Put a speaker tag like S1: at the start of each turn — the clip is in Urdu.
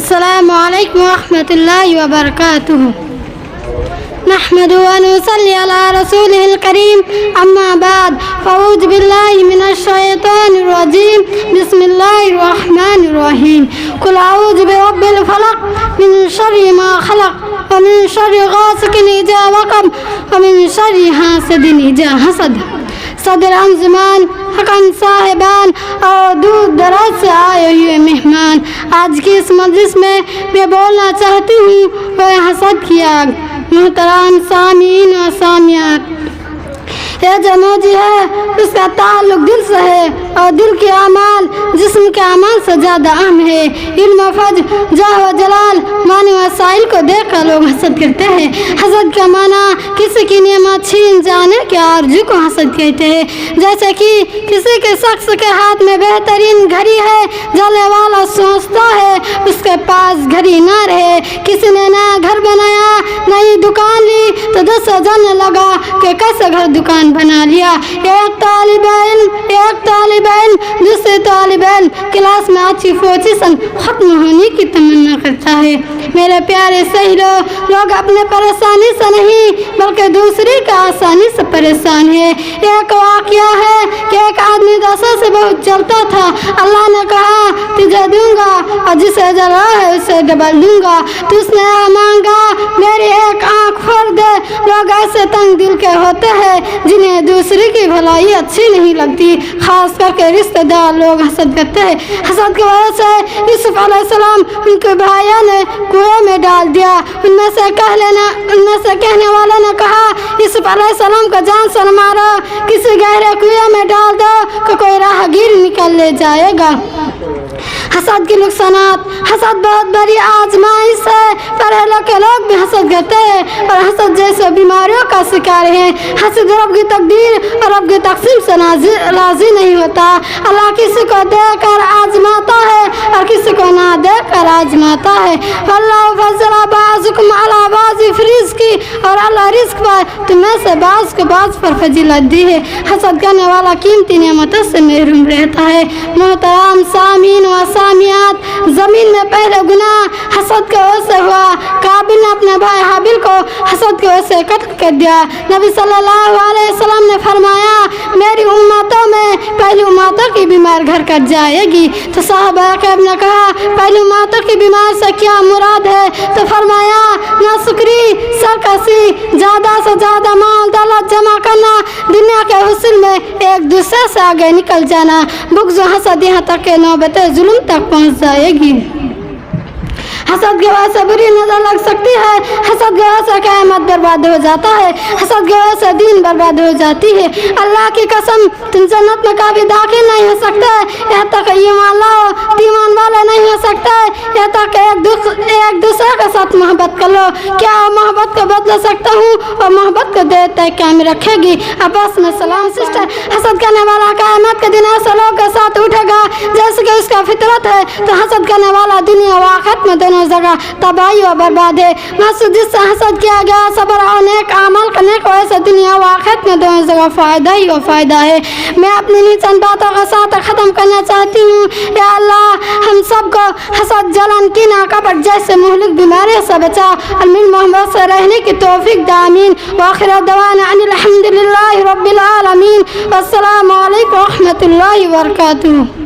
S1: السلام علیکم ورحمۃ اللہ وبرکاتہ نحمده ونصلي على رسوله الكريم أما بعد فأعوذ بالله من الشيطان الرجيم بسم الله الرحمن الرحيم قل أعوذ برب الفلق من شر ما خلق ومن شر غاسق إذا وقب ومن شر حاسد إذا حسد صدر انجمن حکم صاحبان اور دور دراز سے آئے ہوئے مہمان، آج کی اس مجلس میں بولنا چاہتی ہوں وہ حسد کی آگ۔ محترم سامعین و سامعات، یہ جو موضوع ہے اس کا تعلق دل سے ہے اور دل کے اعمال جسم کے اعمال سے زیادہ اہم ہے۔ علم و فضل، جاہ و جلال، معنی وسائل کو دیکھ کر لوگ حسد کرتے ہیں۔ حسد کا معنی کسی کی نعمت چھین جانے کے آرزو کو حسد کہتے ہیں۔ جیسے کہ کسی کے شخص کے ہاتھ میں بہترین گھڑی ہے، جلنے والا سوچتا ہے اس کے پاس گھڑی نہ رہے۔ کسی نے نیا گھر بنایا، نئی دکان لی تو دوسرا جاننے لگا کہ کیسے گھر دکان بنا لیا۔ ایک طالب علم دوسرے طالب علم کلاس میں اچھی پوزیشن ختم ہونے کی تمنا کرتا ہے۔ میرے پیارے سہیلو، لوگ اپنے پریشانی سے نہیں بلکہ دوسرے کی آسانی سے پریشان ہے۔ ایک واقعہ ہے کہ ایک آدمی دوسرے سے بہت چلتا تھا۔ اللہ نے کہا تجھے دوں گا اور جسے ذرا ہے اسے ڈبل دوں گا۔ تو اس نے مانگا میری ایک آنکھ پھوڑ دے۔ لوگ ایسے تنگ دل کے ہوتے ہیں جنہیں دوسرے کی بھلائی اچھی نہیں لگتی، خاص کر کے رشتہ دار لوگ حسد کرتے ہیں۔ حسد کی وجہ سے یوسف علیہ السلام ان کے بھائیوں نے کنویں میں ڈال دیا۔ ان میں سے کہنے والے نے کہا یوسف علیہ السلام کو جان سے مارو، کسی گہرے کنویں میں ڈال دو کہ کوئی راہگیر نکل لے جائے گا۔ حسد کے نقصانات، حسد بہت بڑی آزمائش ہے۔ پڑھے لکھے لوگ بھی حسد کرتے ہیں اور حسد جیسے بیماریوں کا شکار ہیں۔ حسد رب کی تقدیر اور رب کی تقسیم سے راضی نہیں ہوتا۔ اللہ کسی کو دے کر آزماتا ہے اور کسی کو نہ دے کر آزماتا ہے۔ اللہ فضل بعضکم علی بعض فی الرزق، اور اللہ رزق پر تم میں سے بعض کو بعض پر فضیلت دی ہے۔ حسد کرنے والا قیمتی نعمتوں سے محروم رہتا ہے۔ محترم سامعین و سامعات، زمین میں پہلے گناہ حسد کی وجہ سے ہوا۔ قابل نے اپنے بھائی حابیل کو حسد کی وجہ سے قتل کر دیا۔ نبی صلی اللہ علیہ وسلم نے فرمایا میری امتوں میں پہلی امتوں کی بیمار گھر کر جائے گی۔ تو صحابہ کرام نے کہا پہلی امتوں کی بیمار سے کیا مراد ہے؟ تو فرمایا ناشکری، سرکشی، زیادہ سے زیادہ مال دولت جمع کرنا، دنیا کے حصول میں ایک دوسرے سے آگے نکل جانا، بغض و حسد یہاں تک کہ نوبت ظلم تک پہنچ جائے گی۔ حسد کی وجہ سے بری نظر لگ سکتی ہے، حسد کی وجہ سے قیامت برباد ہو جاتا ہے، حسد کی وجہ سے دین برباد ہو جاتی ہے۔ اللہ کی قسم تم جنت میں کبھی داخل نہیں ہو سکتے یہاں تک ایمان لاؤ، ایمان والے نہیں ہو سکتے یہاں تک ایک دوسرے کے ساتھ محبت کر لو۔ کیا محبت کو بدل سکتا ہوں اور محبت کو دیر تک قائم رکھے گی؟ آپس میں سلام سسٹر۔ حسد کرنے والا قیامت کے دن ایسے لوگوں کے ساتھ اٹھے گا جیسے کہ اس کا فطرت ہے، تو حسد کرنے والا دنیا و آخرت میں دونوں جگہ تباہی و برباد ہے۔ محسوس جس سے حسد کیا گیا صبر اور نیک عمل کرنے کو ایسے دنیا و آخرت میں دونوں جگہ فائدہ ہی و فائدہ ہے۔ میں اپنی چند باتوں کے ساتھ ختم کرنا چاہتی ہوں۔ یا اللہ ہم سب کو حسد، جلن، کینہ، کپٹ جیسے مہلک بیماریوں سے بچا اور مل محبت سے رہنے کی توفیق دے، آمین۔ وآخر دعوانا ان الحمد للہ رب العالمین۔ والسلام علیکم ورحمۃ اللہ وبرکاتہ۔